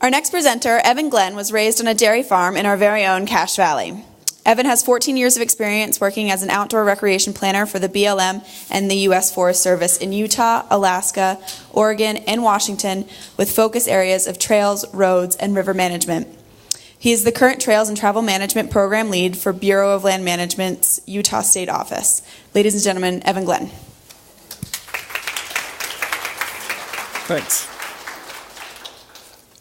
Our next presenter, Evan Glenn, was raised on a dairy farm in our very own Cache Valley. Evan has 14 years of experience working as an outdoor recreation planner for the BLM and the U.S. Forest Service in Utah, Alaska, Oregon, and Washington, with focus areas of trails, roads, and river management. He is the current Trails and Travel Management Program Lead for Bureau of Land Management's Utah State Office. Ladies and gentlemen, Evan Glenn. Thanks.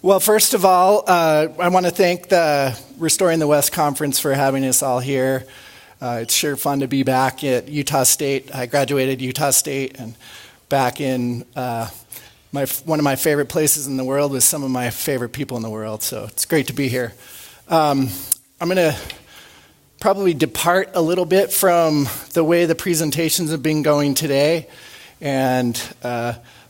Well, first of all, I want to thank the Restoring the West Conference for having us all here. It's sure fun to be back at Utah State. I graduated Utah State and back in one of my favorite places in the world with some of my favorite people in the world. So it's great to be here. I'm going to probably depart a little bit from the way the presentations have been going today and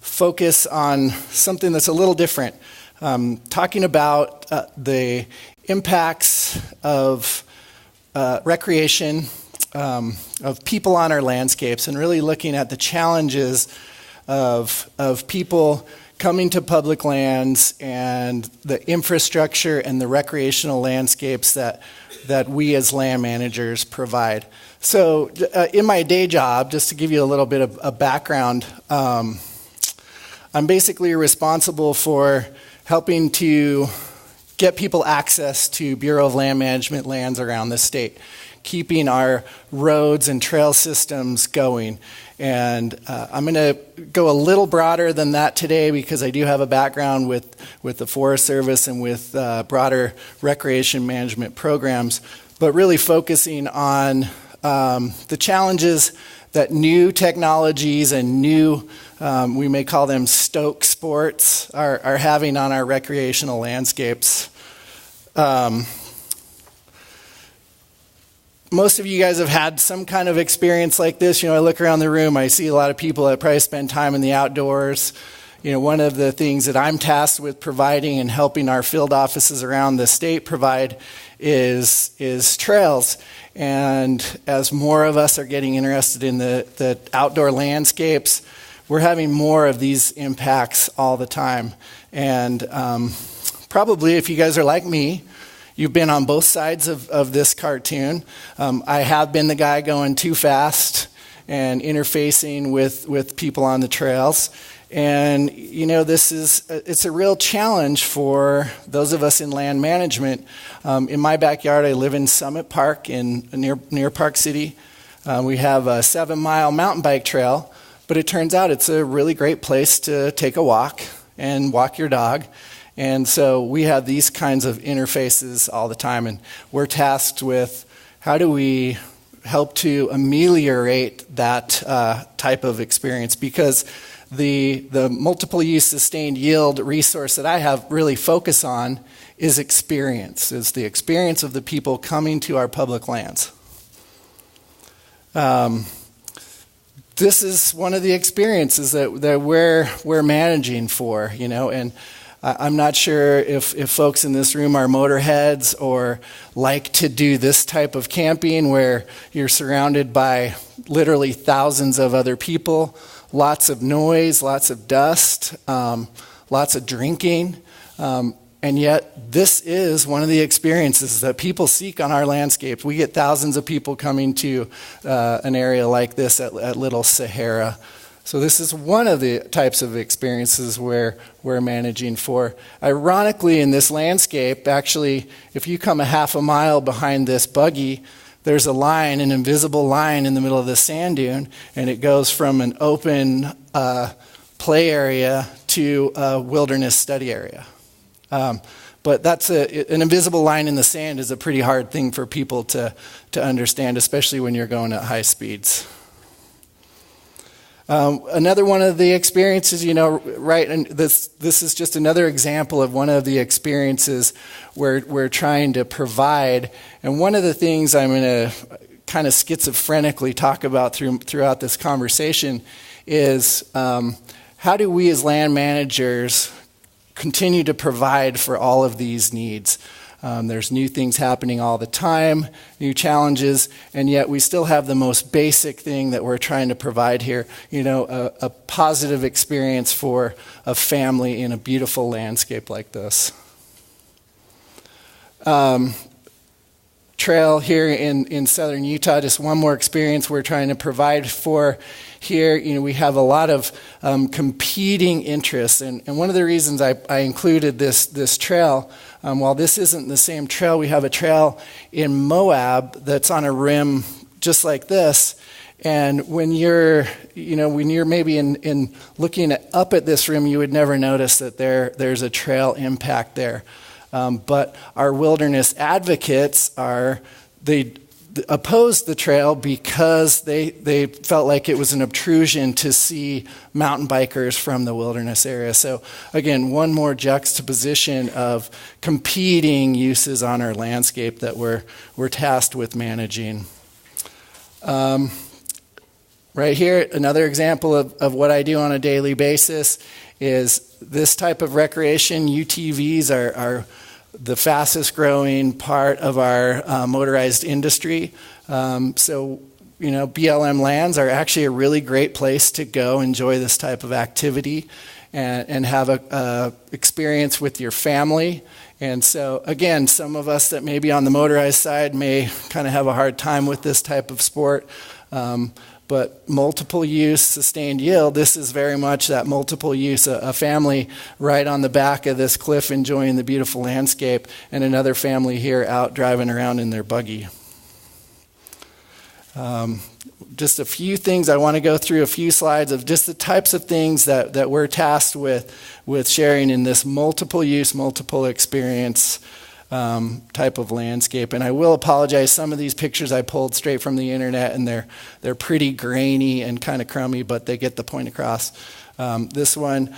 focus on something that's a little different. Talking about the impacts of recreation, of people on our landscapes, and really looking at the challenges of people coming to public lands and the infrastructure and the recreational landscapes that we as land managers provide. So in my day job, just to give you a little bit of a background, I'm basically responsible for helping to get people access to Bureau of Land Management lands around the state, keeping our roads and trail systems going. And I'm going to go a little broader than that today because I do have a background with the Forest Service and with broader recreation management programs, but really focusing on the challenges that new technologies and new, we may call them stoke sports, are having on our recreational landscapes. Most of you guys have had some kind of experience like this. You know, I look around the room, I see a lot of people that probably spend time in the outdoors. You know, one of the things that I'm tasked with providing and helping our field offices around the state provide is trails. And as more of us are getting interested in the outdoor landscapes, we're having more of these impacts all the time. And probably if you guys are like me, you've been on both sides of this cartoon. I have been the guy going too fast and interfacing with people on the trails. And, you know, it's a real challenge for those of us in land management. In my backyard, I live in Summit Park near Park City. We have a 7-mile mountain bike trail, but it turns out it's a really great place to take a walk and walk your dog. And so we have these kinds of interfaces all the time, and we're tasked with how do we help to ameliorate that type of experience, because the multiple use sustained yield resource that I have really focus on is experience, is the experience of the people coming to our public lands. This is one of the experiences that we're managing for, you know, and I'm not sure if folks in this room are motorheads or like to do this type of camping where you're surrounded by literally thousands of other people, lots of noise, lots of dust, lots of drinking, and yet this is one of the experiences that people seek on our landscape. We get thousands of people coming to an area like this at Little Sahara. So this is one of the types of experiences where we're managing for. Ironically, in this landscape, actually, if you come a half a mile behind this buggy, there's a line, an invisible line in the middle of the sand dune, and it goes from an open play area to a wilderness study area. But that's an invisible line in the sand is a pretty hard thing for people to understand, especially when you're going at high speeds. Another one of the experiences, you know, right, and this is just another example of one of the experiences where we're trying to provide. And one of the things I'm going to kind of schizophrenically talk about throughout this conversation is how do we as land managers continue to provide for all of these needs? There's new things happening all the time, new challenges, and yet we still have the most basic thing that we're trying to provide here, you know, a positive experience for a family in a beautiful landscape like this. trail here in southern Utah. Just one more experience we're trying to provide for here. We have a lot of competing interests, and one of the reasons I included this trail, while this isn't the same trail, we have a trail in Moab that's on a rim just like this. And when you're maybe in looking up at this rim, you would never notice that there's a trail impact there. But our wilderness advocates they opposed the trail because they felt like it was an obtrusion to see mountain bikers from the wilderness area. So again, one more juxtaposition of competing uses on our landscape that we're tasked with managing. Right here, another example of what I do on a daily basis is this type of recreation. UTVs are the fastest growing part of our motorized industry. So BLM lands are actually a really great place to go enjoy this type of activity and have a experience with your family. And so again, some of us that may be on the motorized side may kind of have a hard time with this type of sport. But multiple use, sustained yield, this is very much that multiple use, a family right on the back of this cliff enjoying the beautiful landscape, and another family here out driving around in their buggy. Just a few things, I want to go through a few slides of just the types of things that we're tasked with sharing in this multiple use, multiple experience type of landscape. And I will apologize, some of these pictures I pulled straight from the internet, and they're pretty grainy and kind of crummy, but they get the point across. This one,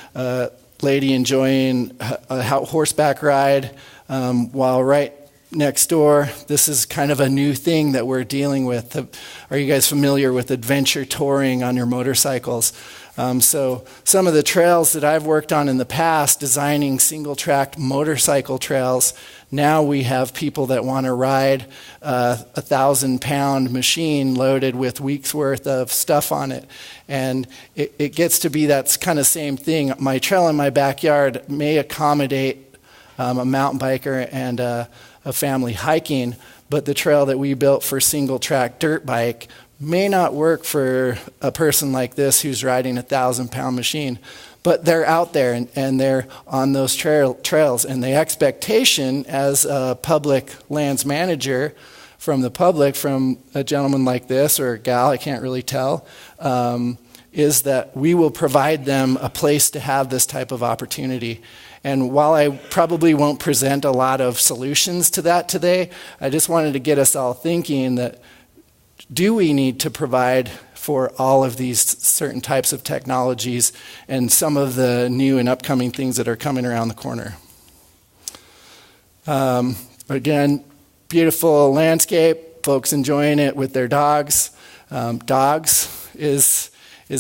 lady enjoying a horseback ride while right next door. This is kind of a new thing that we're dealing with. Are you guys familiar with adventure touring on your motorcycles? So some of the trails that I've worked on in the past, designing single-track motorcycle trails, now we have people that want to ride a 1,000-pound machine loaded with weeks' worth of stuff on it. And it gets to be that kind of same thing. My trail in my backyard may accommodate a mountain biker and a family hiking, but the trail that we built for single-track dirt bike may not work for a person like this who's riding a 1,000-pound machine. But they're out there and they're on those trails. And the expectation as a public lands manager from the public, from a gentleman like this or a gal, I can't really tell, is that we will provide them a place to have this type of opportunity. And while I probably won't present a lot of solutions to that today, I just wanted to get us all thinking that, do we need to provide for all of these certain types of technologies and some of the new and upcoming things that are coming around the corner? Again, beautiful landscape, folks enjoying it with their dogs. Dogs is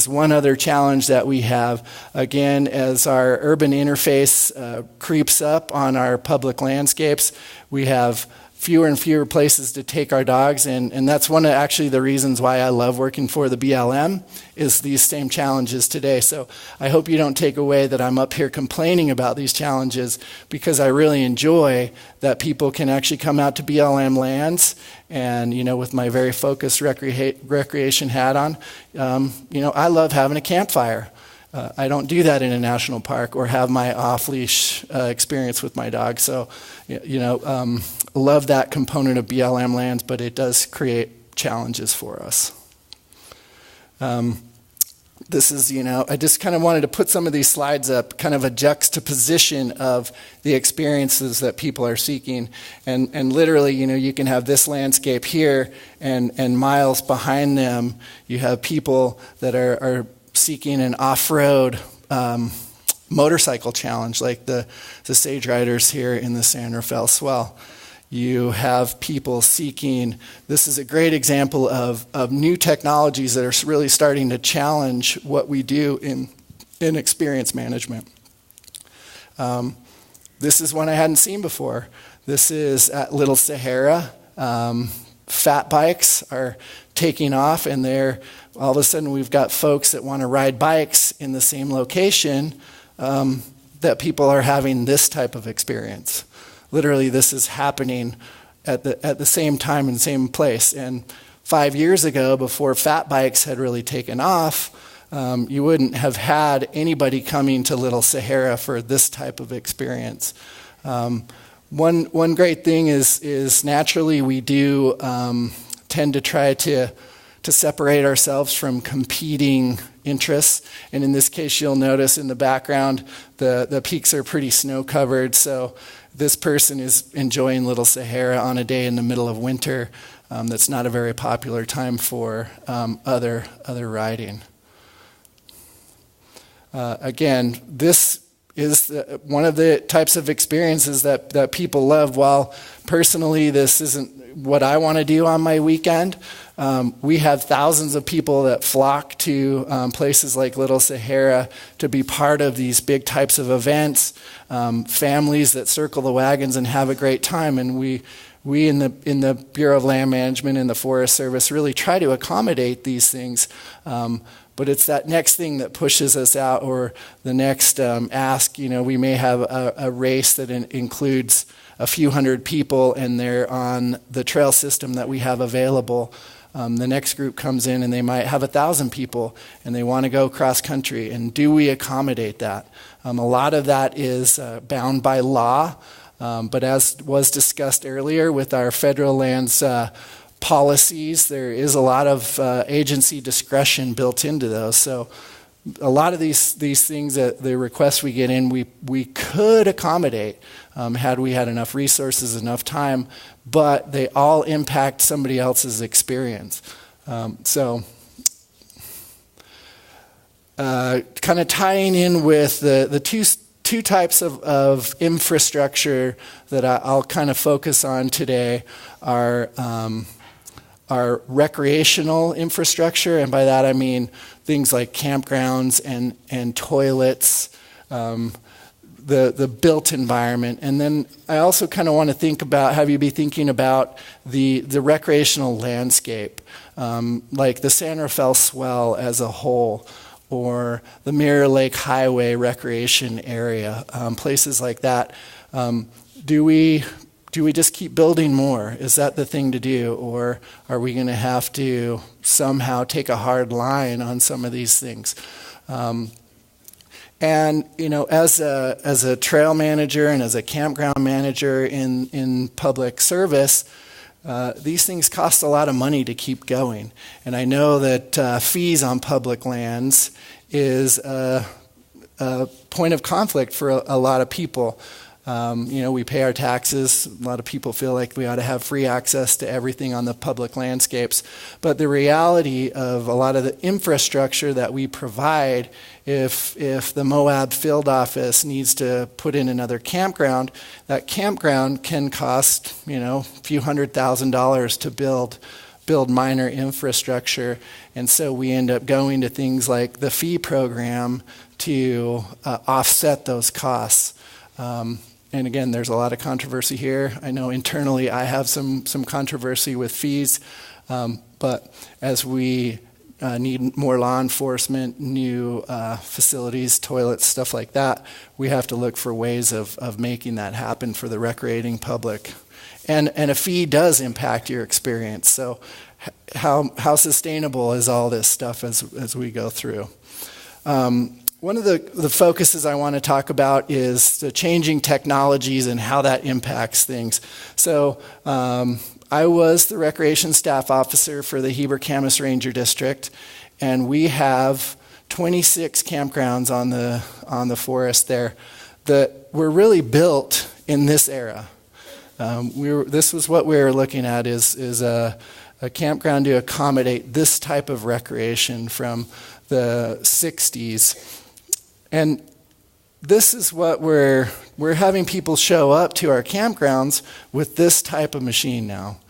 one other challenge that we have. Again, as our urban interface creeps up on our public landscapes, we have fewer and fewer places to take our dogs, and that's one of actually the reasons why I love working for the BLM, is these same challenges today. So I hope you don't take away that I'm up here complaining about these challenges, because I really enjoy that people can actually come out to BLM lands, and with my very focused recreation hat on, I love having a campfire. I don't do that in a national park or have my off-leash experience with my dog. So, love that component of BLM lands, but it does create challenges for us. This is, I just kind of wanted to put some of these slides up, kind of a juxtaposition of the experiences that people are seeking. And literally, you can have this landscape here, and miles behind them, you have people that are seeking an off-road motorcycle challenge, like the Sage Riders here in the San Rafael Swell. You have people seeking, this is a great example of new technologies that are really starting to challenge what we do in experience management. This is one I hadn't seen before. This is at Little Sahara. Fat bikes are taking off, and all of a sudden we've got folks that want to ride bikes in the same location that people are having this type of experience. literally this is happening at the same time and same place. And 5 years ago, before fat bikes had really taken off, you wouldn't have had anybody coming to Little Sahara for this type of experience. One great thing is naturally we do tend to try to separate ourselves from competing interests. And in this case, you'll notice in the background, the peaks are pretty snow-covered. So this person is enjoying Little Sahara on a day in the middle of winter. That's not a very popular time for other riding. Again, this is one of the types of experiences that people love. While personally this isn't what I want to do on my weekend, we have thousands of people that flock to places like Little Sahara to be part of these big types of events, families that circle the wagons and have a great time. And we in the Bureau of Land Management and the Forest Service really try to accommodate these things. But it's that next thing that pushes us out, or the next ask. We may have a race that includes a few hundred people and they're on the trail system that we have available. The next group comes in and they might have 1,000 people and they want to go cross country. And do we accommodate that? A lot of that is bound by law. But as was discussed earlier with our federal lands policies, there is a lot of agency discretion built into those. So a lot of these things, that the requests we get in, we could accommodate had we had enough resources, enough time, but they all impact somebody else's experience. Kind of tying in with the two types of infrastructure that I'll kind of focus on today are recreational infrastructure, and by that I mean things like campgrounds and toilets, the built environment. And then I also kind of want to have you be thinking about the recreational landscape, like the San Rafael Swell as a whole, or the Mirror Lake Highway recreation area, places like that. Do we just keep building more? Is that the thing to do? Or are we going to have to somehow take a hard line on some of these things? And as a trail manager and as a campground manager in public service, these things cost a lot of money to keep going. And I know that fees on public lands is a point of conflict for a lot of people. We pay our taxes. A lot of people feel like we ought to have free access to everything on the public landscapes. But the reality of a lot of the infrastructure that we provide, if the Moab Field Office needs to put in another campground, that campground can cost, a few $100,000 to build minor infrastructure. And so we end up going to things like the fee program to offset those costs. And again, there's a lot of controversy here. I know internally I have some controversy with fees, but as we need more law enforcement, new facilities, toilets, stuff like that, we have to look for ways of making that happen for the recreating public. And a fee does impact your experience. So how sustainable is all this stuff as we go through? One of the focuses I want to talk about is the changing technologies and how that impacts things. So I was the recreation staff officer for the Heber-Camas Ranger District, and we have 26 campgrounds on the forest there that were really built in this era. This was what we were looking at is a campground to accommodate this type of recreation from the 60s. And this is what we're having people show up to our campgrounds with this type of machine now.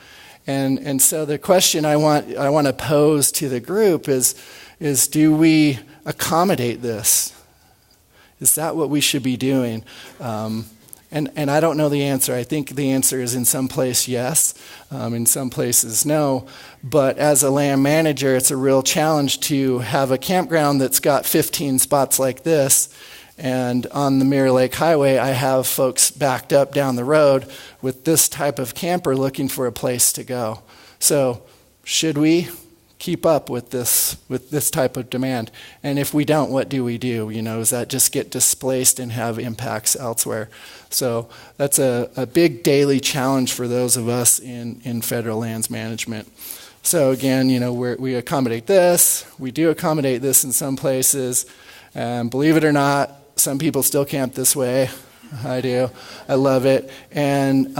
And so the question I want to pose to the group is do we accommodate this? Is that what we should be doing? And I don't know the answer. I think the answer is in some place yes, in some places no. But as a land manager, it's a real challenge to have a campground that's got 15 spots like this And on the Mirror Lake Highway, I have folks backed up down the road with this type of camper looking for a place to go. So should we keep up with this type of demand? And if we don't, what do we do? Does that just get displaced and have impacts elsewhere? So that's a big daily challenge for those of us in federal lands management. So again, we accommodate this. We do accommodate this in some places. Believe it or not, some people still camp this way. I do. I love it. And,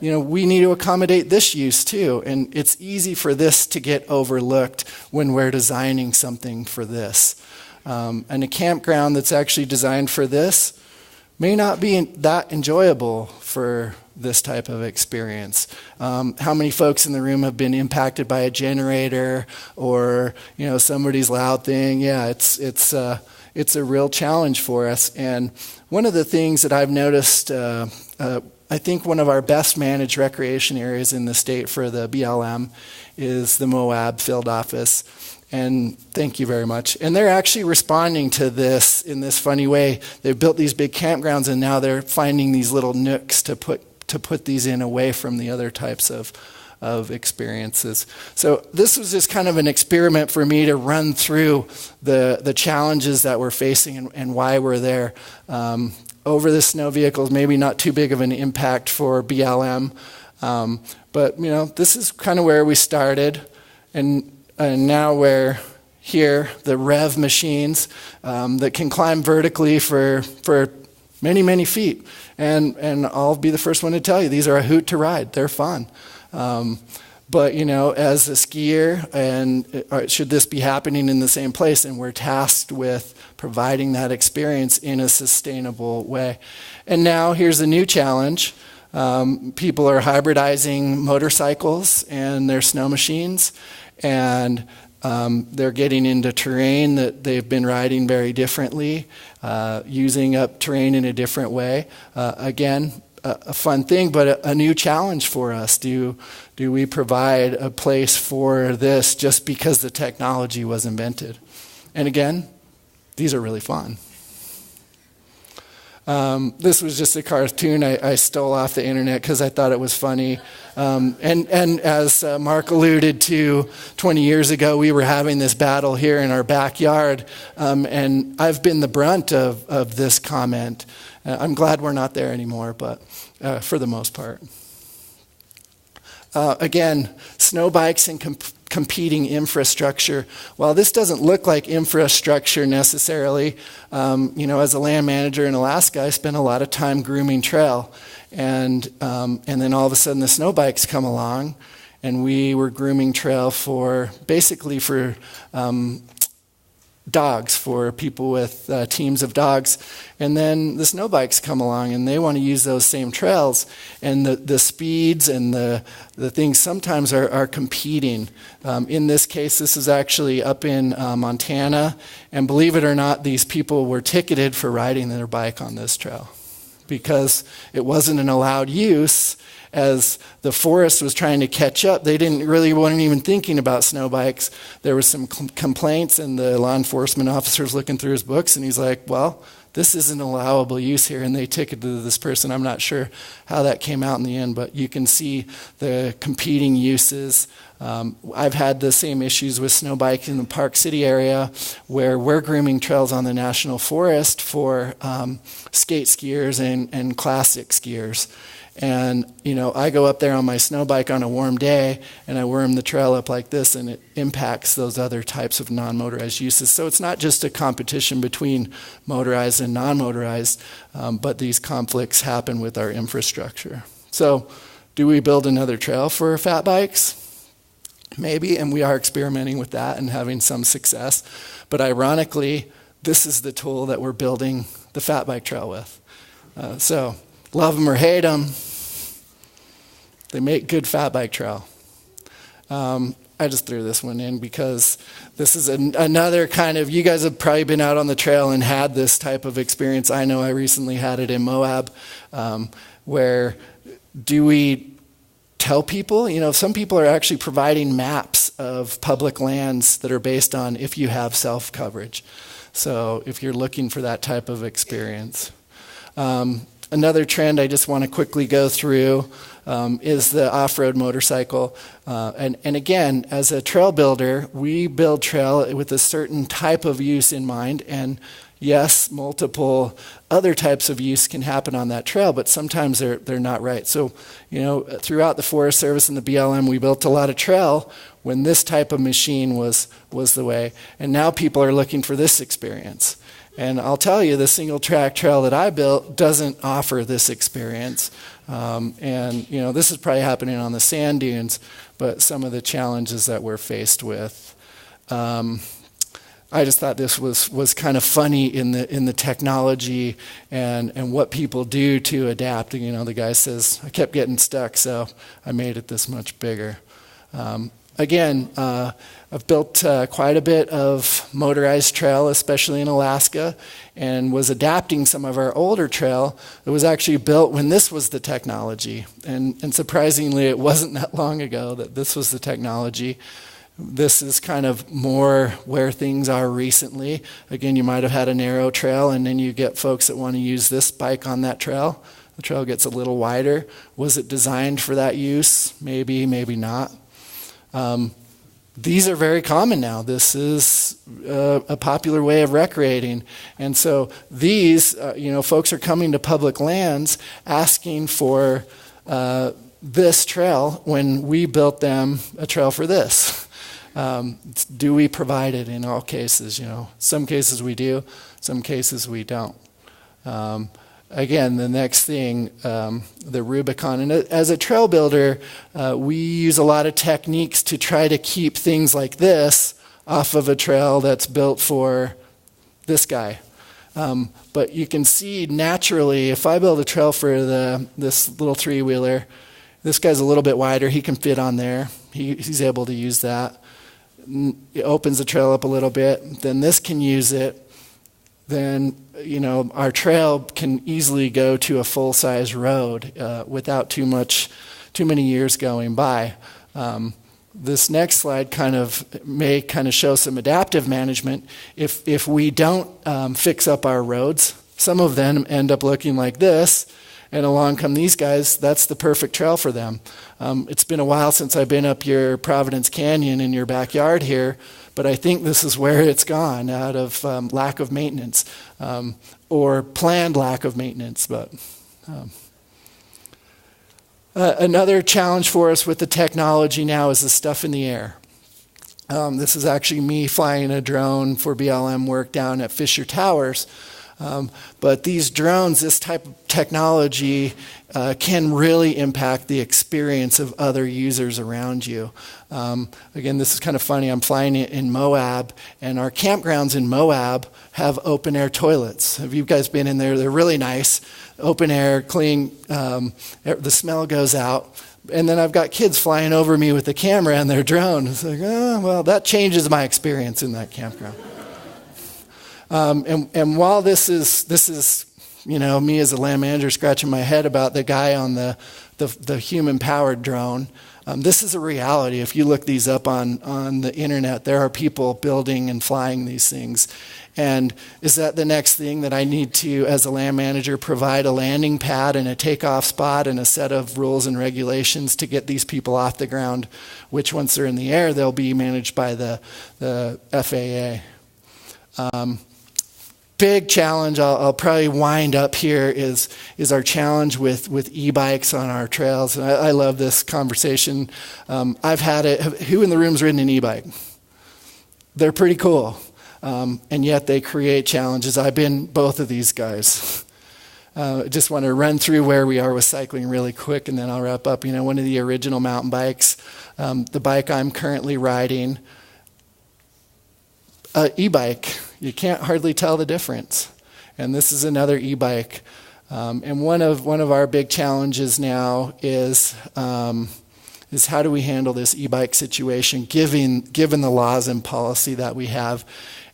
we need to accommodate this use too. And it's easy for this to get overlooked when we're designing something for this. And a campground that's actually designed for this may not be that enjoyable for this type of experience. How many folks in the room have been impacted by a generator or, somebody's loud thing? Yeah, it's a real challenge for us. And one of the things that I've noticed, I think one of our best managed recreation areas in the state for the BLM is the Moab Field Office. And thank you very much. And they're actually responding to this in this funny way. They've built these big campgrounds, and now they're finding these little nooks to put these in away from the other types of experiences. So this was just kind of an experiment for me to run through the challenges that we're facing and why we're there. Over the snow vehicles, maybe not too big of an impact for BLM, but this is kind of where we started, and now we're here, the REV machines that can climb vertically for many, many feet. And I'll be the first one to tell you, these are a hoot to ride. They're fun. But, as a skier, and should this be happening in the same place? And we're tasked with providing that experience in a sustainable way. And now here's a new challenge. People are hybridizing motorcycles and their snow machines, and they're getting into terrain that they've been riding very differently, using up terrain in a different way. Again, a fun thing, but a new challenge for us. Do we provide a place for this just because the technology was invented? And again, these are really fun. This was just a cartoon I stole off the internet because I thought it was funny. And as Mark alluded to, 20 years ago, we were having this battle here in our backyard. And I've been the brunt of this comment. I'm glad we're not there anymore, but for the most part. Again, snow bikes and competing infrastructure. While this doesn't look like infrastructure necessarily, as a land manager in Alaska, I spent a lot of time grooming trail. And then all of a sudden the snow bikes come along, and we were grooming trail for dogs, for people with teams of dogs. And then the snow bikes come along, and they want to use those same trails. And the speeds and the things sometimes are competing. In this case, this is actually up in Montana. And believe it or not, these people were ticketed for riding their bike on this trail because it wasn't an allowed use. As the forest was trying to catch up, they weren't even thinking about snow bikes. There was some complaints, and the law enforcement officer's looking through his books, and he's like, well, this isn't allowable use here, and they ticketed this person. I'm not sure how that came out in the end, but you can see the competing uses. I've had the same issues with snow bike in the Park City area, where we're grooming trails on the National Forest for skate skiers and classic skiers. And, I go up there on my snow bike on a warm day, and I worm the trail up like this, and it impacts those other types of non-motorized uses. So it's not just a competition between motorized and non-motorized, but these conflicts happen with our infrastructure. So do we build another trail for fat bikes? Maybe, and we are experimenting with that and having some success. But ironically, this is the tool that we're building the fat bike trail with. So love them or hate them, they make good fat bike trail. I just threw this one in because this is another kind of, you guys have probably been out on the trail and had this type of experience. I know I recently had it in Moab, where do we tell people? Some people are actually providing maps of public lands that are based on if you have self-coverage. So if you're looking for that type of experience. Another trend I just want to quickly go through is the off-road motorcycle. And again, as a trail builder, we build trail with a certain type of use in mind. And yes, multiple other types of use can happen on that trail, but sometimes they're not right. So, throughout the Forest Service and the BLM, we built a lot of trail when this type of machine was the way. And now people are looking for this experience. And I'll tell you, the single track trail that I built doesn't offer this experience. This is probably happening on the sand dunes, but some of the challenges that we're faced with. I just thought this was kind of funny in the technology and what people do to adapt. The guy says, I kept getting stuck, so I made it this much bigger. I've built quite a bit of motorized trail, especially in Alaska, and was adapting some of our older trail that was actually built when this was the technology. And surprisingly, it wasn't that long ago that this was the technology. This is kind of more where things are recently. Again, you might have had a narrow trail, and then you get folks that want to use this bike on that trail. The trail gets a little wider. Was it designed for that use? Maybe, maybe not. These are very common now. This is a popular way of recreating. And so these, folks are coming to public lands asking for this trail when we built them a trail for this. Do we provide it in all cases? Some cases we do, some cases we don't. Again, the next thing, the Rubicon. And as a trail builder, we use a lot of techniques to try to keep things like this off of a trail that's built for this guy. But you can see naturally, if I build a trail for this little three-wheeler, this guy's a little bit wider. He can fit on there. He's able to use that. It opens the trail up a little bit. Then this can use it. Then our trail can easily go to a full-size road without too many years going by. This next slide may show some adaptive management. If we don't fix up our roads, some of them end up looking like this, and along come these guys. That's the perfect trail for them. It's been a while since I've been up your Providence Canyon in your backyard here, but I think this is where it's gone out of lack of maintenance or planned lack of maintenance. But another challenge for us with the technology now is the stuff in the air. This is actually me flying a drone for BLM work down at Fisher Towers. But these drones, this type of technology, can really impact the experience of other users around you. Again, this is kind of funny. I'm flying in Moab, and our campgrounds in Moab have open-air toilets. Have you guys been in there? They're really nice. Open air, clean, the smell goes out. And then I've got kids flying over me with the camera and their drone. It's like, that changes my experience in that campground. And while this is me as a land manager scratching my head about the guy on the human-powered drone, this is a reality. If you look these up on the internet, there are people building and flying these things. And is that the next thing that I need to, as a land manager, provide a landing pad and a takeoff spot and a set of rules and regulations to get these people off the ground, which once they're in the air, they'll be managed by the FAA. Big challenge, I'll probably wind up here, is our challenge with e-bikes on our trails. And I love this conversation. I've had it. Who in the room's ridden an e-bike? They're pretty cool. And yet they create challenges. I've been both of these guys. I just want to run through where we are with cycling really quick, and then I'll wrap up. One of the original mountain bikes, the bike I'm currently riding, e-bike, you can't hardly tell the difference. And this is another e-bike. And one of our big challenges now is how do we handle this e-bike situation, given the laws and policy that we have,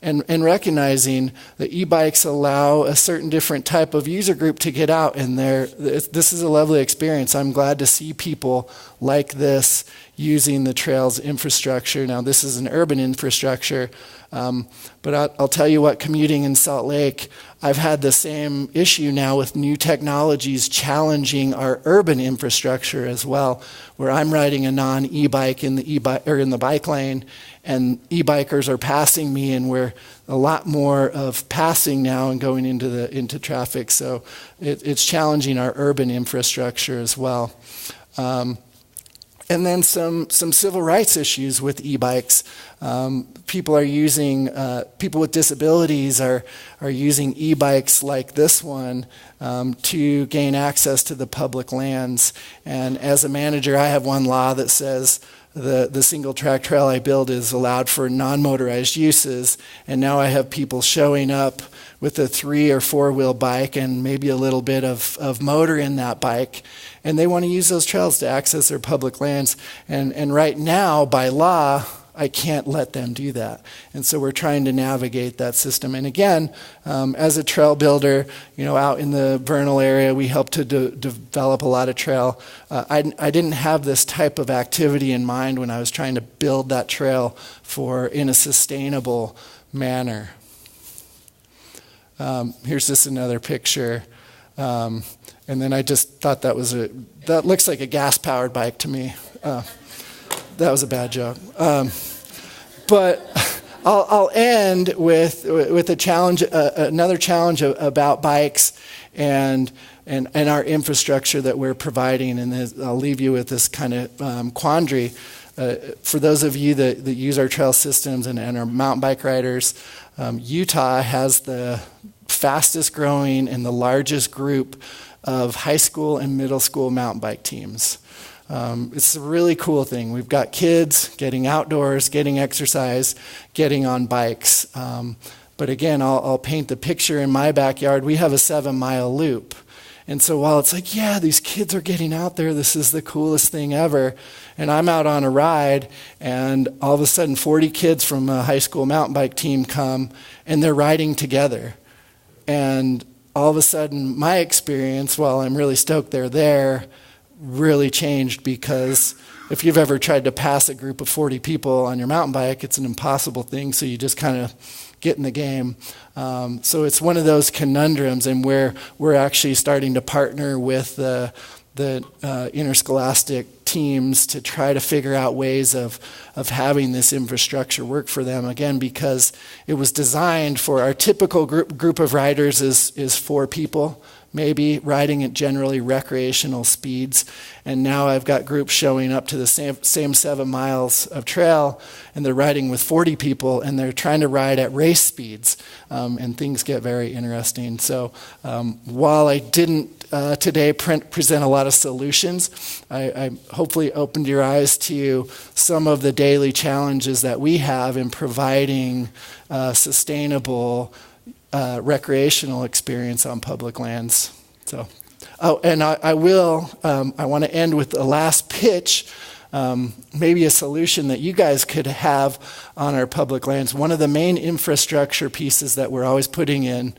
and recognizing that e-bikes allow a certain different type of user group to get out, and this is a lovely experience. I'm glad to see people like this using the trails infrastructure. Now, this is an urban infrastructure, But I'll tell you what, commuting in Salt Lake, I've had the same issue now with new technologies challenging our urban infrastructure as well, where I'm riding a non-e-bike in the bike lane, and e-bikers are passing me, and we're a lot more of passing now and going into traffic. So it's challenging our urban infrastructure as well. And then some civil rights issues with e-bikes. People with disabilities are using e-bikes like this one to gain access to the public lands. And as a manager, I have one law that says the single track trail I build is allowed for non-motorized uses, and now I have people showing up with a 3 or 4 wheel bike and maybe a little bit of motor in that bike, and they want to use those trails to access their public lands. And right now, by law, I can't let them do that. And so we're trying to navigate that system. And again, as a trail builder, out in the Vernal area, we help to develop a lot of trail. I didn't have this type of activity in mind when I was trying to build that trail in a sustainable manner. Here's just another picture. And then I just thought that looks like a gas-powered bike to me. That was a bad joke. But I'll end with a challenge, another challenge about bikes and our infrastructure that we're providing. And I'll leave you with this kind of quandary. For those of you that use our trail systems and are mountain bike riders, Utah has the fastest growing and the largest group of high school and middle school mountain bike teams. It's a really cool thing. We've got kids getting outdoors, getting exercise, getting on bikes. But again, I'll paint the picture. In my backyard, we have a 7-mile loop. And so while it's like, yeah, these kids are getting out there, this is the coolest thing ever, and I'm out on a ride, and all of a sudden 40 kids from a high school mountain bike team come, and they're riding together. And all of a sudden, my experience, while I'm really stoked they're there, really changed, because if you've ever tried to pass a group of 40 people on your mountain bike, it's an impossible thing, so you just kind of get in the game. So it's one of those conundrums, and where we're actually starting to partner with the interscholastic teams to try to figure out ways of having this infrastructure work for them, again, because it was designed for our typical group of riders is 4 people, maybe riding at generally recreational speeds. And now I've got groups showing up to the same 7 miles of trail, and they're riding with 40 people, and they're trying to ride at race speeds, and things get very interesting. So while I didn't today present a lot of solutions, I hopefully opened your eyes to some of the daily challenges that we have in providing sustainable recreational experience on public lands. So, and I want to end with the last pitch, maybe a solution that you guys could have on our public lands. One of the main infrastructure pieces that we're always putting in,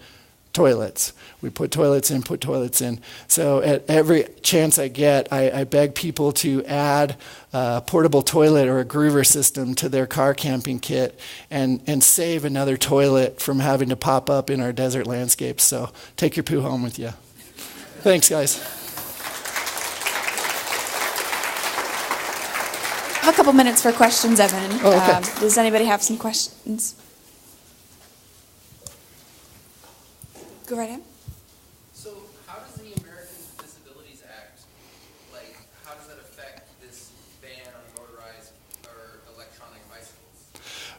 toilets. We put toilets in. So at every chance I get, I beg people to add a portable toilet or a groover system to their car camping kit and save another toilet from having to pop up in our desert landscapes. So take your poo home with you. Thanks, guys. I have a couple minutes for questions, Evan. Oh, okay. Does anybody have some questions? Go right ahead. So how does the American Disabilities Act, how does that affect this ban on motorized or electronic bicycles?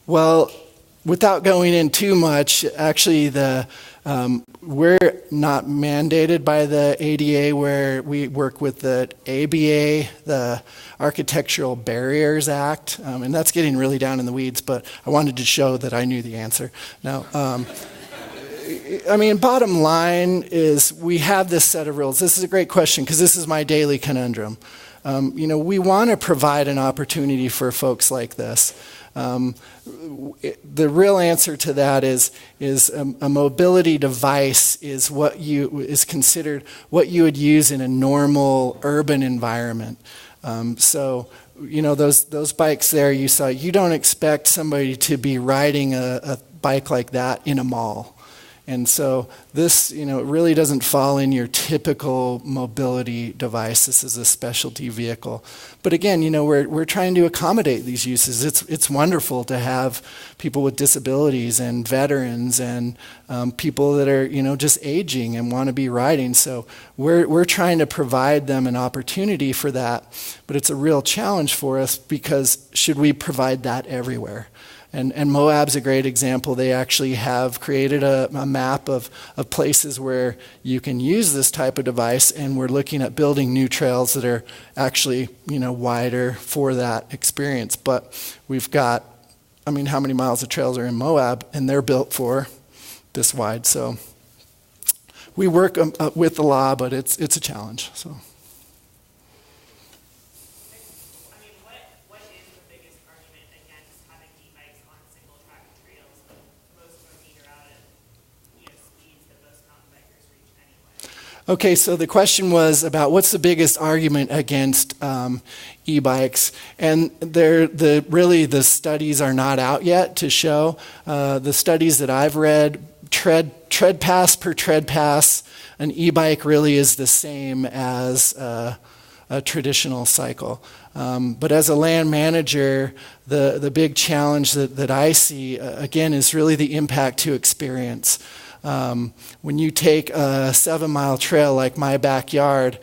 Well, without going in too much, actually we're not mandated by the ADA, where we work with the ABA, the Architectural Barriers Act, and that's getting really down in the weeds, but I wanted to show that I knew the answer. Now, bottom line is we have this set of rules. This is a great question, because this is my daily conundrum. We want to provide an opportunity for folks like this. The real answer to that is a mobility device is considered what you would use in a normal urban environment. So, those bikes there you saw, you don't expect somebody to be riding a bike like that in a mall. And so this, it really doesn't fall in your typical mobility device. This is a specialty vehicle. But again, we're trying to accommodate these uses. It's wonderful to have people with disabilities and veterans and people that are, just aging and want to be riding. So we're trying to provide them an opportunity for that. But it's a real challenge for us because should we provide that everywhere? And Moab's a great example. They actually have created a map of places where you can use this type of device, and we're looking at building new trails that are actually, wider for that experience. But we've got, how many miles of trails are in Moab, and they're built for this wide. So we work with the law, but it's a challenge. So. Okay, so the question was about what's the biggest argument against e-bikes, and the studies are not out yet to show. The studies that I've read, tread pass per tread pass, an e-bike really is the same as a traditional cycle. But as a land manager, the big challenge that I see, again, is really the impact to experience. When you take a 7-mile trail like my backyard,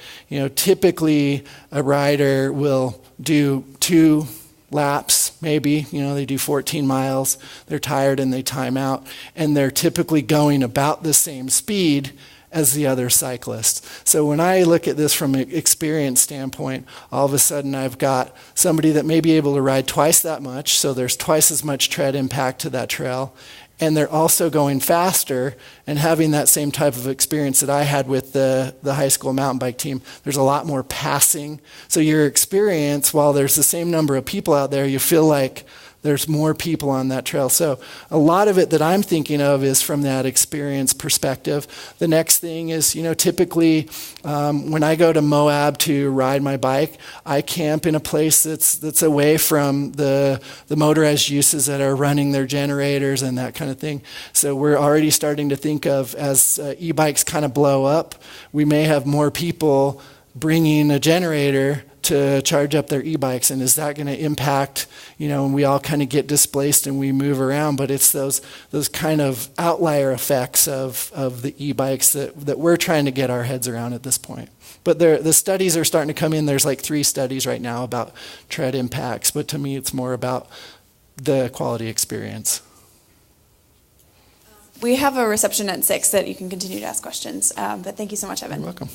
typically a rider will do 2 laps, maybe. They do 14 miles, they're tired and they time out, and they're typically going about the same speed as the other cyclists. So when I look at this from an experience standpoint, all of a sudden I've got somebody that may be able to ride twice that much, so there's twice as much tread impact to that trail, and they're also going faster and having that same type of experience that I had with the high school mountain bike team. There's a lot more passing. So your experience, while there's the same number of people out there, you feel like there's more people on that trail. So a lot of it that I'm thinking of is from that experience perspective. The next thing is, typically when I go to Moab to ride my bike, I camp in a place that's away from the motorized uses that are running their generators and that kind of thing. So we're already starting to think of, as e-bikes kind of blow up, we may have more people bringing a generator to charge up their e-bikes, and is that going to impact, and we all kind of get displaced and we move around, but it's those kind of outlier effects of the e-bikes that we're trying to get our heads around at this point. But the studies are starting to come in. There's like 3 studies right now about tread impacts, but to me it's more about the quality experience. We have a reception at 6 that you can continue to ask questions, but thank you so much, Evan. You're welcome.